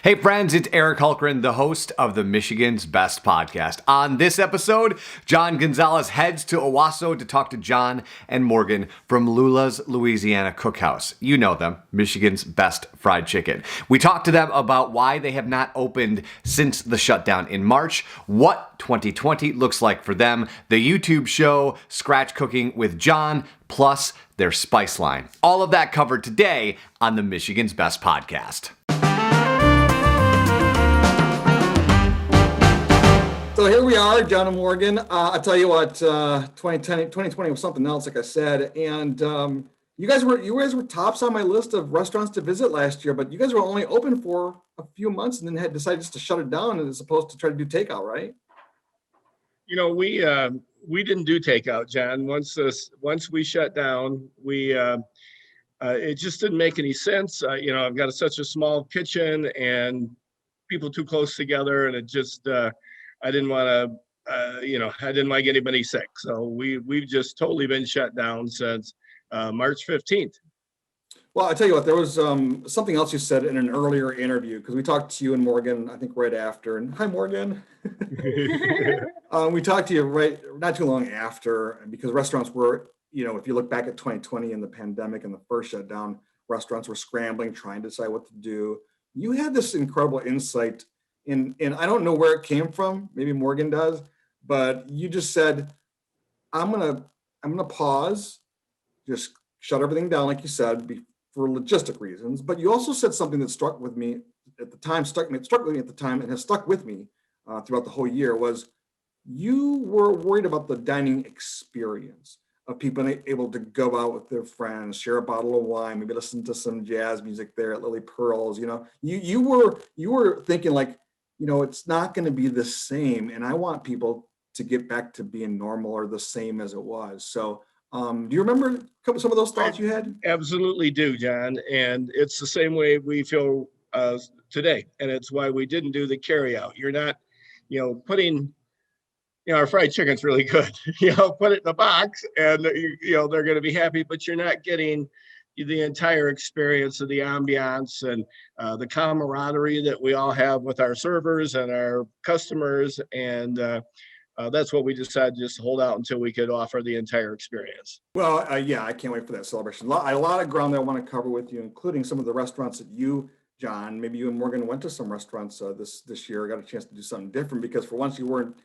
Hey friends, it's Eric Hulkran, the host of the Michigan's Best Podcast. On this episode, John Gonzalez heads to Owosso to talk to John and Morgan from Lula's Louisiana Cookhouse. You know them, Michigan's best fried chicken. We talked to them about why they have not opened since the shutdown in March, what 2020 looks like for them, the YouTube show Scratch Cooking with John, plus their spice line. All of that covered today on the Michigan's Best Podcast. So here we are, John and Morgan. I'll tell you what, 2020 was something else, like I said. And you guys were tops on my list of restaurants to visit last year, but you guys were only open for a few months and then had decided just to shut it down as opposed to try to do takeout, right? You know, we didn't do takeout, John. Once we shut down, it just didn't make any sense. I've got such a small kitchen and people too close together, and it just I didn't want to get anybody sick. So we've just totally been shut down since March 15th. Well, I tell you what, there was something else you said in an earlier interview, because we talked to you and Morgan, I think right after. And hi, Morgan. We talked to you not too long after, because restaurants were, if you look back at 2020 and the pandemic and the first shutdown, restaurants were scrambling, trying to decide what to do. You had this incredible insight, and I don't know where it came from. Maybe Morgan does, but you just said, I'm gonna pause, just shut everything down, like you said, for logistic reasons. But you also said something that struck with me at the time, and has stuck with me throughout the whole year, was you were worried about the dining experience of people able to go out with their friends, share a bottle of wine, maybe listen to some jazz music there at Lily Pearl's. You were thinking like, it's not going to be the same, and I want people to get back to being normal or the same as it was. So do you remember some of those thoughts you had? Absolutely do, John. And it's the same way we feel today. And it's why we didn't do the carry out. You're not, putting, our fried chicken's really good. Put it in a box and, they're going to be happy, but you're not getting the entire experience of the ambiance and the camaraderie that we all have with our servers and our customers. And that's what we decided, just to hold out until we could offer the entire experience. Well, yeah, I can't wait for that celebration. A lot of ground that I want to cover with you, including some of the restaurants that you, John, maybe you and Morgan went to some restaurants this year, got a chance to do something different, because for once you weren't,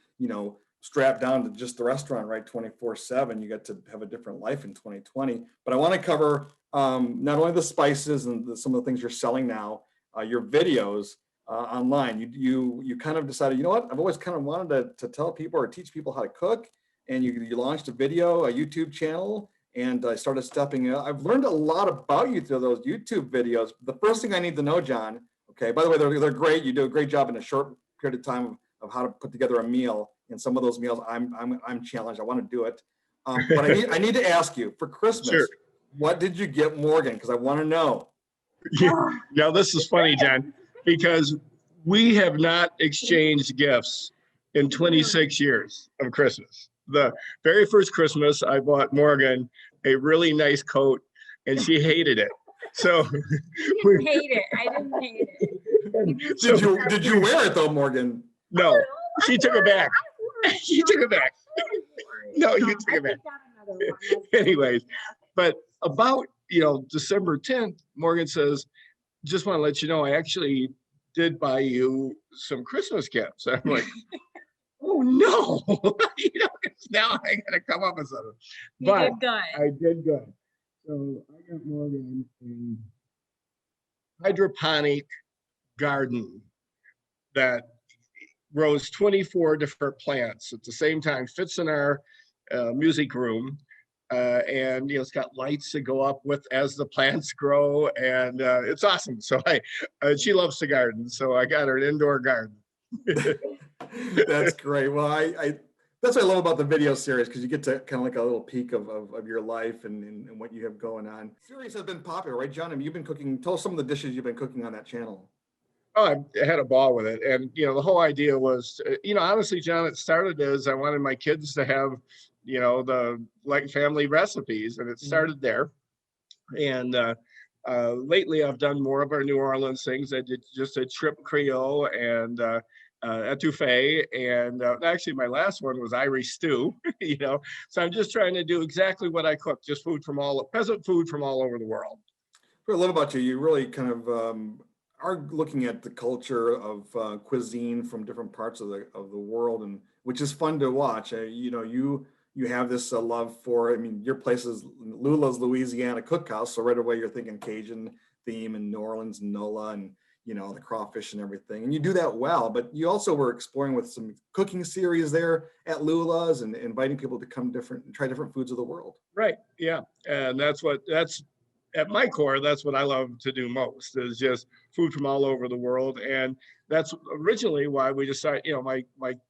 strapped down to just the restaurant, right, 24/7. You got to have a different life in 2020. But I want to cover not only the spices and some of the things you're selling now, your videos online. You kind of decided, I've always kind of wanted to tell people or teach people how to cook. And you launched a YouTube channel, and I started stepping up. I've learned a lot about you through those YouTube videos. The first thing I need to know, John, okay, by the way, they're great. You do a great job in a short period of time of how to put together a meal. And some of those meals, I'm challenged. I want to do it. But I need to ask you, for Christmas, sure, what did you get Morgan? Because I want to know. Now, this is funny, John, because we have not exchanged gifts in 26 years of Christmas. The very first Christmas, I bought Morgan a really nice coat, and she hated it. So I didn't hate it. Did you wear it though, Morgan? No, she took it back. She took it back. No, you took it back. Anyways, but about December 10th, Morgan says, just want to let you know, I actually did buy you some Christmas gifts. I'm like, oh no, now I gotta come up with something. But you did good. I did good. So I got Morgan a hydroponic garden that grows 24 different plants at the same time, fits in our music room, and it's got lights that go up with as the plants grow, and it's awesome. So she loves to garden, so I got her an indoor garden. That's great. Well, that's what I love about the video series, because you get to kind of like a little peek of your life and what you have going on. The series has been popular, right, John? I mean, you've been cooking. Tell us some of the dishes you've been cooking on that channel. Oh, I had a ball with it. And, the whole idea was, honestly, John, it started as I wanted my kids to have, the family recipes, and it started there. And lately I've done more of our New Orleans things. I did just a shrimp Creole and etouffee, and actually my last one was Irish stew. So I'm just trying to do exactly what I cook, just peasant food from all over the world. What I love about you, you really kind of are looking at the culture of cuisine from different parts of the world, and which is fun to watch. You have this love for. I mean, your place is Lula's Louisiana Cookhouse, so right away you're thinking Cajun theme in New Orleans and NOLA, and the crawfish and everything, and you do that well. But you also were exploring with some cooking series there at Lula's and inviting people to come try different foods of the world. Right. Yeah. And that's at my core, that's what I love to do most, is just food from all over the world. And that's originally why we decided, my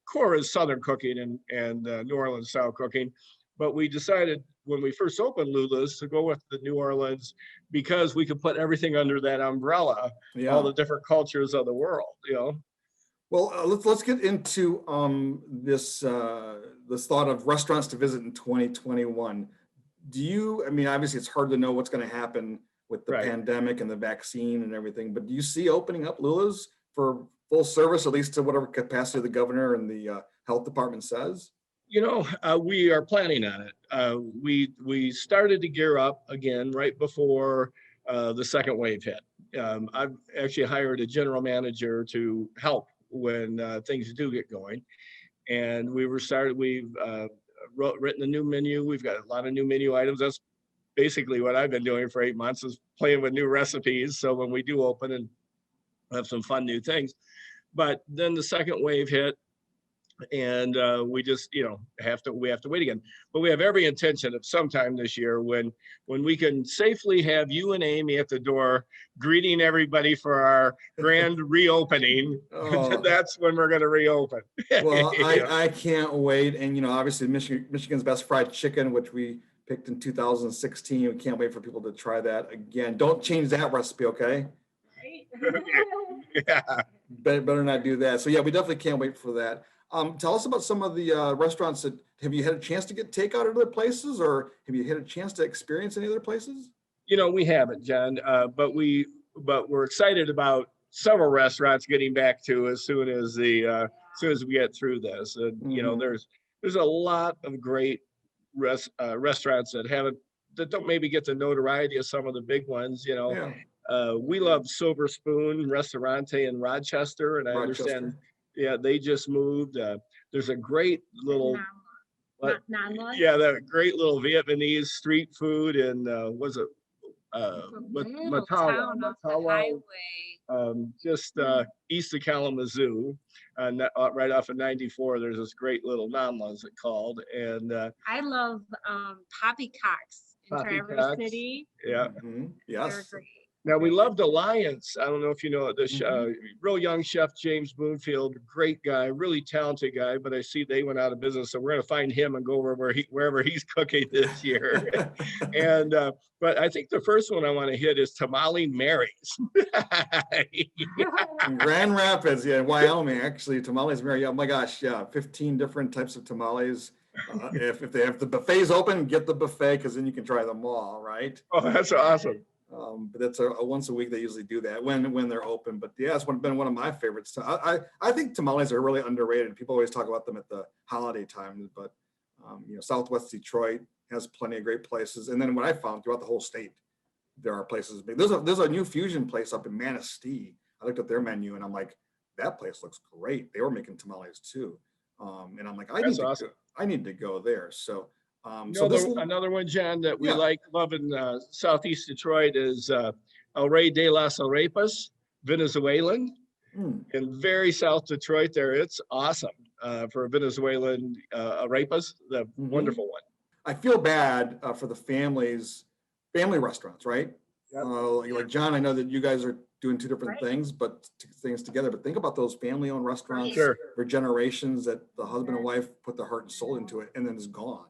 core is Southern cooking and New Orleans style cooking. But we decided when we first opened Lula's to go with the New Orleans because we could put everything under that umbrella, all the different cultures of the world, Well, let's get into this thought of restaurants to visit in 2021. Obviously it's hard to know what's going to happen with the pandemic and the vaccine and everything, but do you see opening up Lula's for full service, at least to whatever capacity the governor and the health department says? We are planning on it. We started to gear up again right before the second wave hit. I've actually hired a general manager to help when things do get going. And we've written a new menu. We've got a lot of new menu items. That's basically what I've been doing for 8 months, is playing with new recipes. So when we do open and have some fun new things. But then the second wave hit, and we just we have to wait again. But we have every intention of sometime this year when we can safely have you and Amy at the door greeting everybody for our grand reopening. That's when we're going to reopen. Well, I can't wait. And obviously Michigan's best fried chicken, which we picked in 2016. We can't wait for people to try that again. Don't change that recipe, okay? Yeah. Better not do that. So yeah, we definitely can't wait for that. Tell us about some of the restaurants that have you had a chance to get takeout at other places, or have you had a chance to experience any other places? We haven't, John, but we're excited about several restaurants getting back to as soon as we get through this. And there's a lot of great restaurants that don't maybe get the notoriety of some of the big ones. We love Silver Spoon Restaurante in Rochester, and I understand. Yeah, they just moved. There's a great little, that great little Vietnamese street food, and was it Matawa, just east of Kalamazoo, right off of 94. There's this great little Namla's it called, and I love Poppycocks in Traverse City. Yeah, yes. They're great. Now we loved Alliance. I don't know if you know this real young chef, James Boonfield, great guy, really talented guy, but I see they went out of business. So we're going to find him and go over wherever he's cooking this year. And, but I think the first one I want to hit is Tamale Mary's. In Grand Rapids, Wyoming, actually, Tamales Mary. Oh my gosh, 15 different types of tamales. If the buffet's open, get the buffet, because then you can try them all, right? Oh, that's awesome. But that's a once a week they usually do that when they're open. But yeah, it's been one of my favorites. I think tamales are really underrated. People always talk about them at the holiday times, but Southwest Detroit has plenty of great places. And then what I found throughout the whole state, there are places. There's a new fusion place up in Manistee. I looked at their menu and I'm like, that place looks great. They were making tamales too, and I'm like, I need to go there. So. Another one, John, that we love in Southeast Detroit is El Rey de las Arepas, Venezuelan, in very South Detroit there. It's awesome for a Venezuelan arepas, the wonderful one. I feel bad for the family restaurants, right? Yep. Like John, I know that you guys are doing two different things, but things together. But think about those family-owned restaurants for generations that the husband and wife put their heart and soul into it, and then it's gone.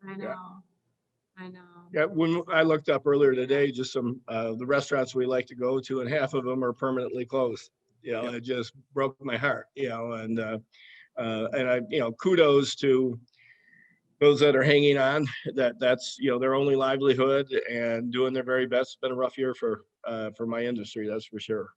I know. Yeah, when I looked up earlier today, just some the restaurants we like to go to, and half of them are permanently closed. It just broke my heart. And I kudos to those that are hanging on, that's, you know, their only livelihood and doing their very best. It's been a rough year for my industry, that's for sure.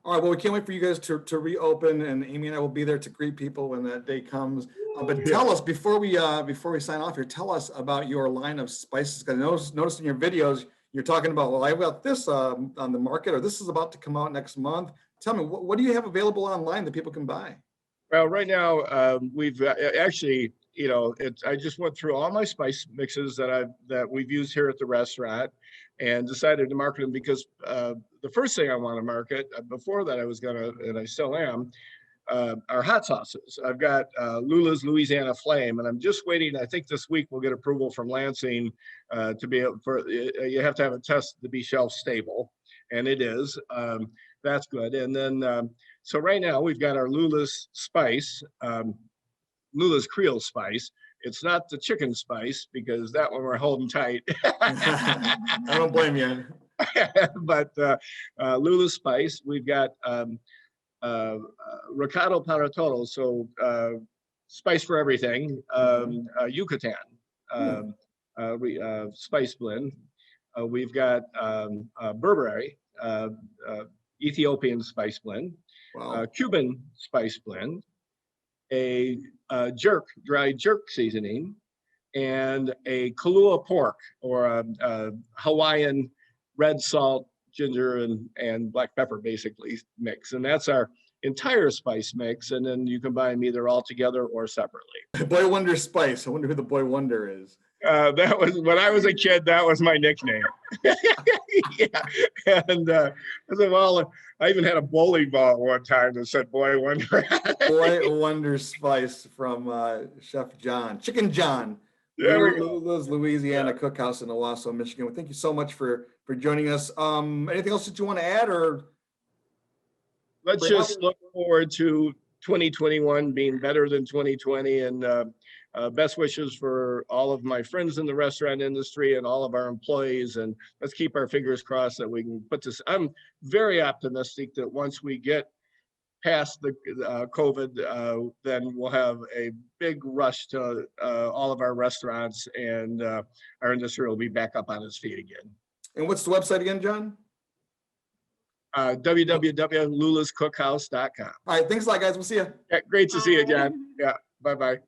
All right, well, we can't wait for you guys to reopen, and Amy and I will be there to greet people when that day comes. But tell us, before we sign off here, tell us about your line of spices. Because I noticed in your videos, you're talking about, well, I've got this on the market, or this is about to come out next month. Tell me, what do you have available online that people can buy? Well, right now, we've actually, you know, I just went through all my spice mixes that we've used here at the restaurant and decided to market them because the first thing I want to market, before that I was gonna, and I still am, are hot sauces. I've got Lula's Louisiana Flame, and I'm just waiting. I think this week we'll get approval from Lansing to be able for, you have to have a test to be shelf stable, and it is. That's good. And then, so right now we've got our Lula's spice, Lula's Creole spice. It's not the chicken spice because that one we're holding tight. I don't blame you. But Lula's spice, we've got Recado para todo, so spice for everything, Yucatan spice blend. We've got Burberry, Ethiopian spice blend, Wow. Cuban spice blend, a dried jerk seasoning, and a Kahlua pork, or a Hawaiian red salt, ginger, and black pepper basically mix. And that's our entire spice mix. And then you can buy them either all together or separately. Boy Wonder Spice. I wonder who the Boy Wonder is. That was, when I was a kid, that was my nickname. Yeah. And I said, well, I even had a bowling ball one time that said Boy Wonder. Boy Wonder Spice from Chef John, Chicken John. There we go. Lula's Louisiana Cookhouse in Owosso, Michigan. Well, thank you so much for joining us. Anything else that you want to add, or? Let's just look forward to 2021 being better than 2020, and best wishes for all of my friends in the restaurant industry and all of our employees. And let's keep our fingers crossed that we can put this. I'm very optimistic that once we get past the COVID, then we'll have a big rush to all of our restaurants, and our industry will be back up on its feet again. And what's the website again, John? www.lulascookhouse.com. All right, thanks a lot, guys. We'll see you. Yeah, great to see you, John. Yeah, bye-bye.